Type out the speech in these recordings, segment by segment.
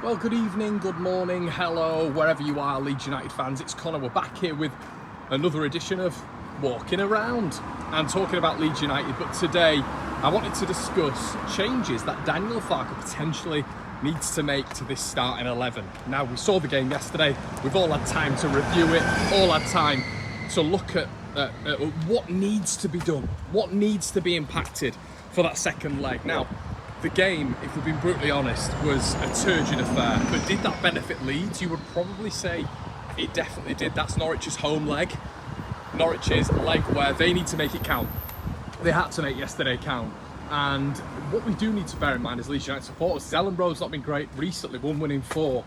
Well, good evening, good morning, hello, wherever you are, Leeds United fans. It's Connor. We're back here with another edition of Walking Around and talking about Leeds United. But today, I wanted to discuss changes that Daniel Farke potentially needs to make to this starting 11. Now, we saw the game yesterday. We've all had time to review it, all had time to look at what needs to be done, what needs to be impacted for that second leg. Now, the game, if we've been brutally honest, was a turgid affair. But did that benefit Leeds? You would probably say it definitely did. That's Norwich's home leg. Norwich's leg where they need to make it count. They had to make yesterday count. And what we do need to bear in mind as Leeds United supporters is Ellen Road's not been great recently, 1 win in 4.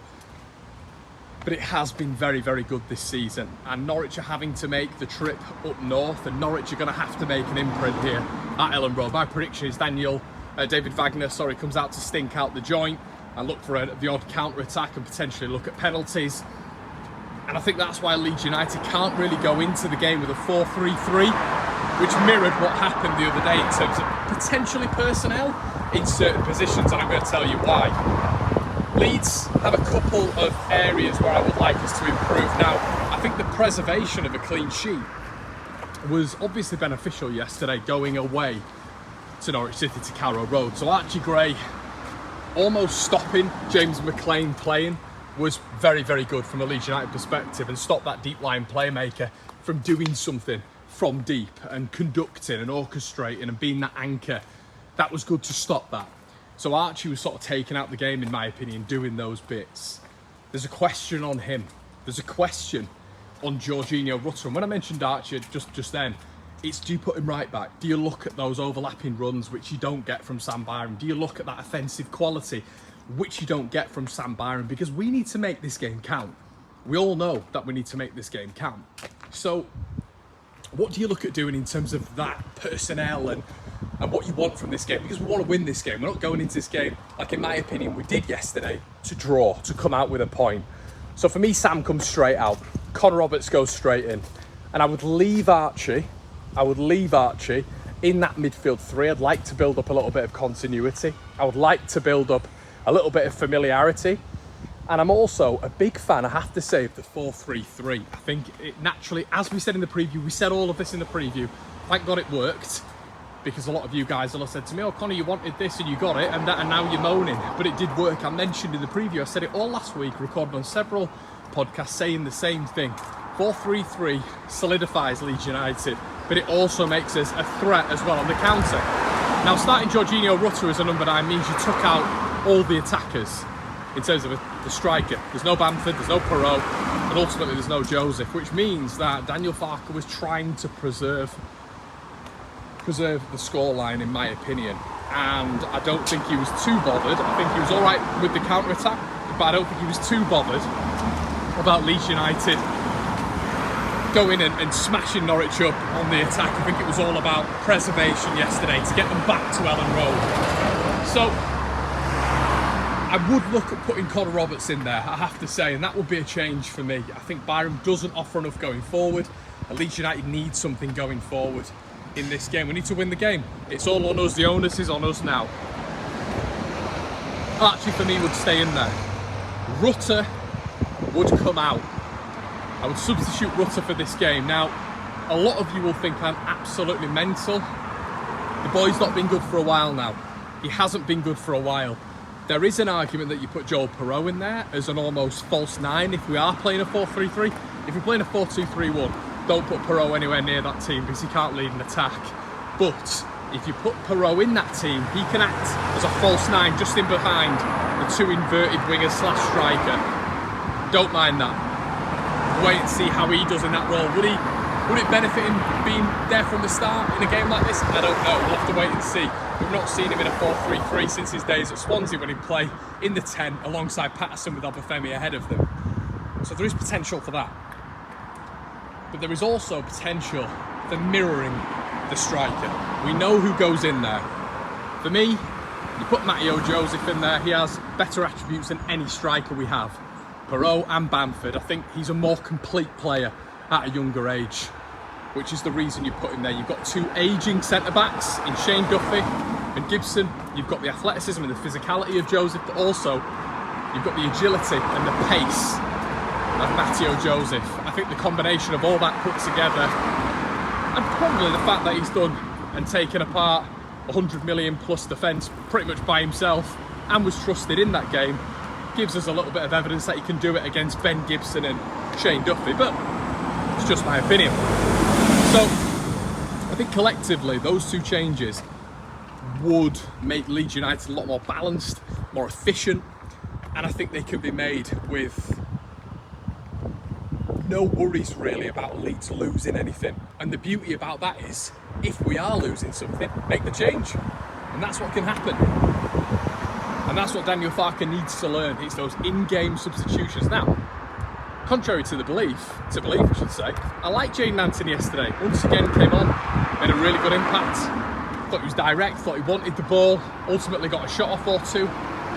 But it has been very, very good this season. And Norwich are having to make the trip up north, and Norwich are going to have to make an imprint here at Ellen Road. My prediction is David Wagner comes out to stink out the joint and look for the odd counter-attack and potentially look at penalties. And I think that's why Leeds United can't really go into the game with a 4-3-3, which mirrored what happened the other day in terms of potentially personnel in certain positions, and I'm going to tell you why. Leeds have a couple of areas where I would like us to improve. Now, I think the preservation of a clean sheet was obviously beneficial yesterday going away to Norwich City to Carrow Road. So Archie Gray almost stopping James McLean playing was very, very good from a Leeds United perspective, and stopped that deep line playmaker from doing something from deep and conducting and orchestrating and being that anchor. That was good to stop that. So Archie was sort of taking out the game, in my opinion, doing those bits. There's a question on him. There's a question on Jorginho Rutter. And when I mentioned Archie just then, it's, do you put him right back? Do you look at those overlapping runs, which you don't get from Sam Byram? Do you look at that offensive quality, which you don't get from Sam Byram? Because we need to make this game count. We all know that we need to make this game count. So what do you look at doing in terms of that personnel and what you want from this game? Because we want to win this game. We're not going into this game, like in my opinion, we did yesterday, to draw, to come out with a point. So for me, Sam comes straight out. Connor Roberts goes straight in. And I would leave Archie in that midfield three. I'd like to build up a little bit of continuity. I would like to build up a little bit of familiarity. And I'm also a big fan, I have to say, of the 4-3-3. I think it naturally, as we said in the preview, we said all of this in the preview. Thank God it worked, because a lot of you guys will have said to me, oh, Connor, you wanted this and you got it, and now you're moaning. But it did work. I mentioned in the preview, I said it all last week, recorded on several podcasts saying the same thing. 4-3-3 solidifies Leeds United, but it also makes us a threat as well on the counter. Now, starting Jorginho Rutter as a number 9 means you took out all the attackers in terms of the striker. There's no Bamford, there's no Perot, and ultimately there's no Joseph, which means that Daniel Farke was trying to preserve the scoreline, in my opinion. And I don't think he was too bothered. I think he was all right with the counter-attack, but I don't think he was too bothered about Leeds United going and smashing Norwich up on the attack. I think it was all about preservation yesterday to get them back to Ellen Road. So I would look at putting Connor Roberts in there, I have to say, and that would be a change for me. I think Byram doesn't offer enough going forward, and Leeds United need something going forward in this game. We need to win the game. It's all on us. The onus is on us now. Archie, for me, would stay in there. Rutter would come out. I would substitute Rutter for this game. Now, a lot of you will think I'm absolutely mental. The boy's not been good for a while now. He hasn't been good for a while. There is an argument that you put Joel Perot in there as an almost false 9 if we are playing a 4-3-3. If we're playing a 4-2-3-1, don't put Perot anywhere near that team because he can't lead an attack. But if you put Perot in that team, he can act as a false 9 just in behind the 2 inverted wingers / striker. Don't mind that. Wait and see how he does in that role. Would it benefit him being there from the start in a game like this? I don't know. We'll have to wait and see. We've not seen him in a 4-3-3 since his days at Swansea when he'd play in the 10 alongside Patterson with Obafemi ahead of them. So there is potential for that. But there is also potential for mirroring the striker. We know who goes in there. For me, you put Matteo Joseph in there. He has better attributes than any striker we have. Perot and Bamford, I think he's a more complete player at a younger age, which is the reason you put him there. You've got 2 ageing centre-backs in Shane Duffy and Gibson. You've got the athleticism and the physicality of Joseph, but also You've got the agility and the pace of Matteo Joseph. I think the combination of all that put together, and probably the fact that he's done and taken apart 100 million plus defence pretty much by himself and was trusted in that game, gives us a little bit of evidence that he can do it against Ben Gibson and Shane Duffy, but it's just my opinion. So I think collectively those two changes would make Leeds United a lot more balanced, more efficient, and I think they can be made with no worries really about Leeds losing anything. And the beauty about that is, if we are losing something, make the change. And that's what can happen. And that's what Daniel Farke needs to learn. It's those in-game substitutions. Now, contrary to belief, I should say, I liked Jayden Anthony yesterday. Once again came on, made a really good impact. Thought he was direct, thought he wanted the ball, ultimately got a shot off or two.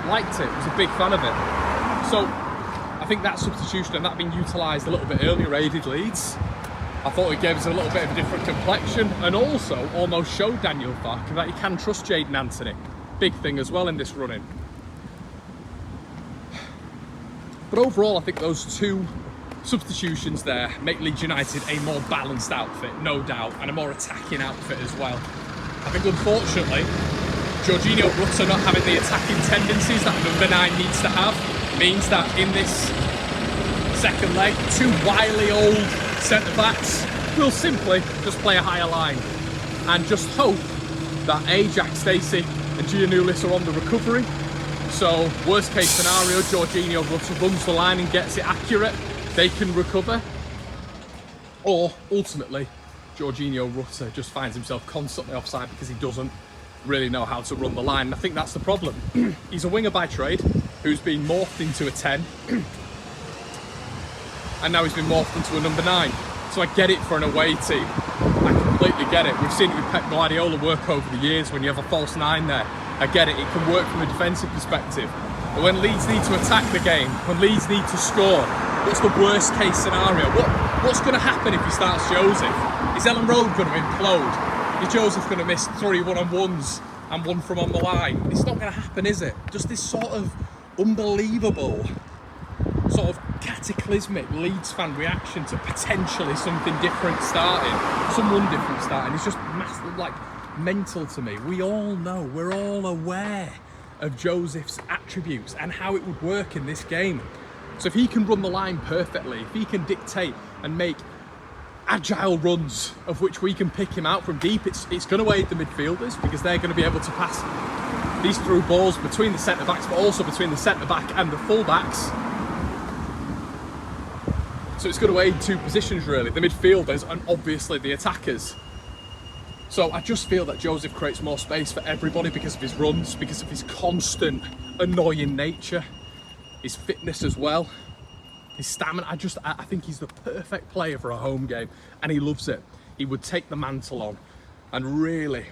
Liked it, was a big fan of it. So I think that substitution and that being utilised a little bit earlier aided Leeds. I thought it gave us a little bit of a different complexion, and also almost showed Daniel Farke that he can trust Jayden Anthony. Big thing as well in this run-in. But overall, I think those two substitutions there make Leeds United a more balanced outfit, no doubt, and a more attacking outfit as well. I think unfortunately, Jorginho Rutter not having the attacking tendencies that number 9 needs to have means that in this second leg, two wily old centre-backs will simply just play a higher line and just hope that Jack Stacey and Giannoulis are on the recovery. So worst case scenario, Jorginho Rutter runs the line and gets it accurate, they can recover. Or ultimately, Jorginho Rutter just finds himself constantly offside because he doesn't really know how to run the line. And I think that's the problem. He's a winger by trade who's been morphed into a 10 and now he's been morphed into a number 9. So I get it for an away team. I completely get it. We've seen it with Pep Guardiola work over the years when you have a false 9 there. I get it, it can work from a defensive perspective. But when Leeds need to attack the game, when Leeds need to score, what's the worst case scenario? What's going to happen if he starts Joseph? Is Ellen Road going to implode? Is Joseph going to miss 3 one-on-ones and one from on the line? It's not going to happen, is it? Just this sort of unbelievable, sort of cataclysmic Leeds fan reaction to potentially something different starting, someone different starting. It's just massive, like mental to me. We all know, we're all aware of Joseph's attributes and how it would work in this game. So if he can run the line perfectly, if he can dictate and make agile runs of which we can pick him out from deep, it's going to aid the midfielders because they're going to be able to pass these through balls between the centre-backs, but also between the centre-back and the full-backs. So it's going to aid two positions really, the midfielders and obviously the attackers. So I just feel that Joseph creates more space for everybody because of his runs, because of his constant annoying nature, his fitness as well, his stamina. I think he's the perfect player for a home game and he loves it. He would take the mantle on and really,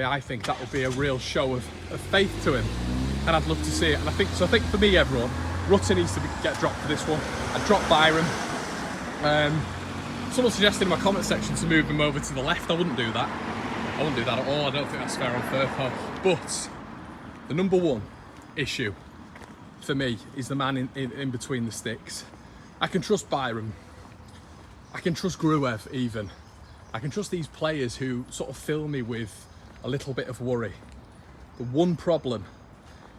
I think that would be a real show of faith to him and I'd love to see it. And I think for me, everyone, Rutter needs to get dropped for this one. I'd drop Byram. Someone suggested in my comment section to move him over to the left. I wouldn't do that. I wouldn't do that at all. I don't think that's fair on Firpo. But the number one issue for me is the man in between the sticks. I can trust Byram. I can trust Gruev even. I can trust these players who sort of fill me with a little bit of worry. The one problem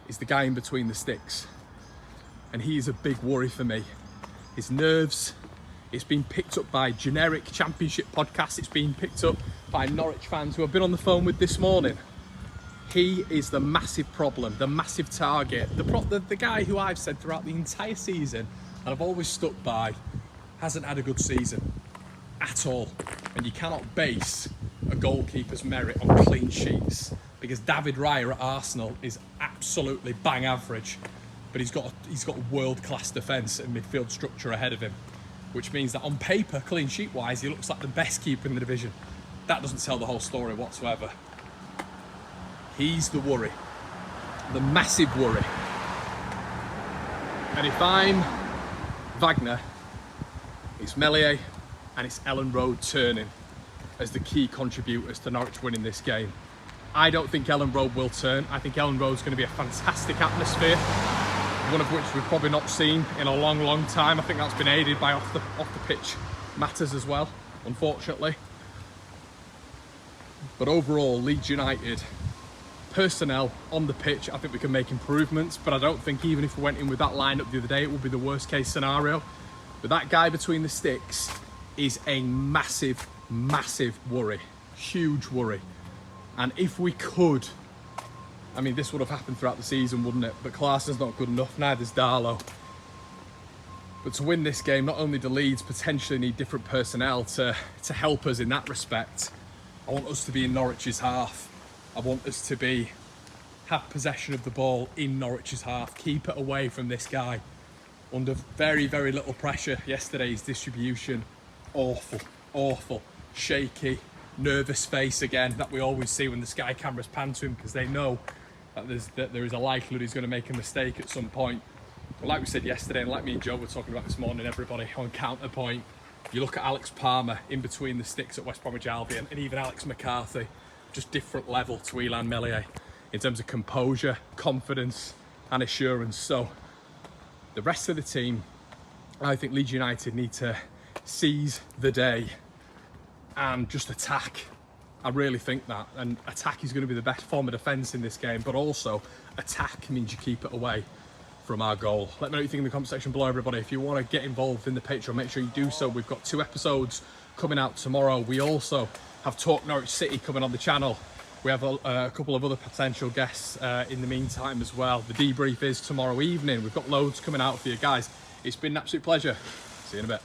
is the guy in between the sticks. And he is a big worry for me. His nerves. It's been picked up by generic championship podcasts. It's been picked up by Norwich fans who I've been on the phone with this morning. He is the massive problem, the massive target, the guy who I've said throughout the entire season, and I've always stuck by, hasn't had a good season at all. And you cannot base a goalkeeper's merit on clean sheets because David Raya at Arsenal is absolutely bang average, but he's got world-class defence and midfield structure ahead of him, which means that on paper, clean sheet wise, he looks like the best keeper in the division. That doesn't tell the whole story whatsoever. He's the worry, the massive worry. And if I'm Wagner, it's Meslier and it's Ellen Road turning as the key contributors to Norwich winning this game. I don't think Ellen Road will turn. I think Ellen Road's going to be a fantastic atmosphere. one of which we've probably not seen in a long time. I think that's been aided by off the pitch matters as well, unfortunately. But overall, Leeds United personnel on the pitch, I think we can make improvements, but I don't think even if we went in with that lineup the other day, it would be the worst case scenario. But that guy between the sticks is a massive worry, huge worry. And if we could, I mean, this would have happened throughout the season, wouldn't it? But Claessen's not good enough, neither's Darlow. But to win this game, not only do Leeds potentially need different personnel to help us in that respect, I want us to be in Norwich's half. I want us to have possession of the ball in Norwich's half, keep it away from this guy. Under very little pressure yesterday's distribution, awful, shaky, nervous face again that we always see when the Sky cameras pan to him, because they know that there is a likelihood he's going to make a mistake at some point. But like we said yesterday, and like me and Joe were talking about this morning, everybody, on counterpoint, you look at Alex Palmer in between the sticks at West Bromwich Albion, and even Alex McCarthy, just different level to Elan Meslier in terms of composure, confidence and assurance. So the rest of the team, I think Leeds United need to seize the day and just attack. I really think that. And attack is going to be the best form of defence in this game, but also attack means you keep it away from our goal. Let me know what you think in the comment section below, everybody. If you want to get involved in the Patreon, make sure you do so. We've got 2 episodes coming out tomorrow. We also have Talk Norwich City coming on the channel. We have a couple of other potential guests in the meantime as well. The debrief is tomorrow evening. We've got loads coming out for you guys. It's been an absolute pleasure. See you in a bit.